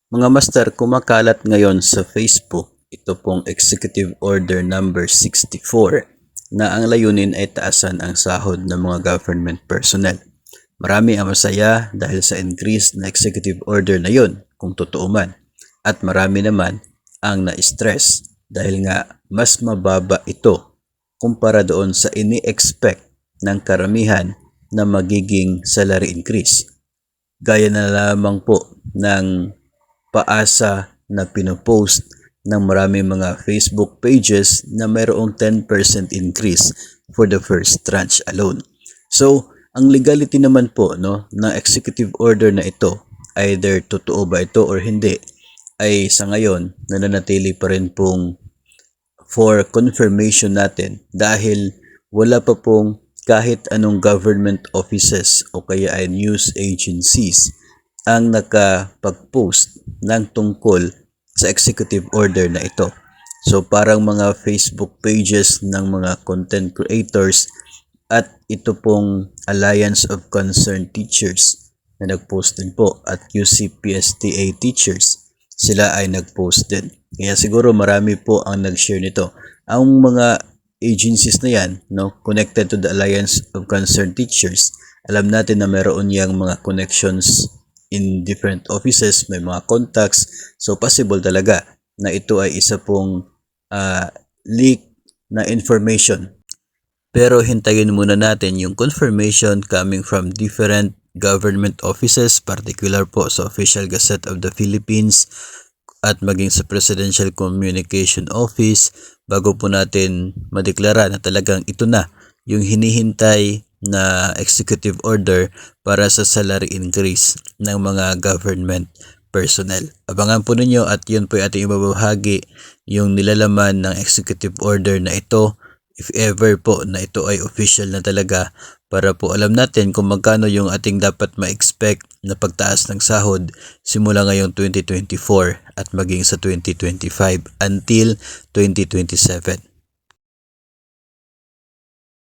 Mga master, kumakalat ngayon sa Facebook ito pong Executive Order number 64 na ang layunin ay taasan ang sahod ng mga government personnel. Marami ang masaya dahil sa increase na executive order na yon kung totoo man. At marami naman ang na-stress dahil nga mas mababa ito kumpara doon sa ini-expect ng karamihan na magiging salary increase. Gaya na lamang po ng paasa na pinopost ng maraming mga Facebook pages na mayroong 10% increase for the first tranche alone. So, ang legality naman po ng executive order na ito, either totoo ba ito or hindi, ay sa ngayon nananatili pa rin pong for confirmation natin dahil wala pa pong kahit anong government offices o kaya ay news agencies ang nakapag-post ng tungkol sa executive order na ito. So parang mga Facebook pages ng mga content creators at ito pong Alliance of Concerned Teachers na nag-post din po at UCPSTA Teachers, sila ay nag-post din. Kaya siguro marami po ang nag-share nito. Ang mga agencies na yan, connected to the Alliance of Concerned Teachers, alam natin na meron yang mga connections in different offices, may mga contacts, so possible talaga na ito ay isa pong leak na information. Pero hintayin muna natin yung confirmation coming from different government offices, particular po sa Official Gazette of the Philippines at maging sa Presidential Communication Office bago po natin madeklara na talagang ito na yung hinihintay na executive order para sa salary increase ng mga government personnel. Abangan po ninyo at yun po yung ating ibabahagi yung nilalaman ng executive order na ito if ever po na ito ay official na talaga para po alam natin kung magkano yung ating dapat ma-expect na pagtaas ng sahod simula ngayong 2024 at maging sa 2025 until 2027.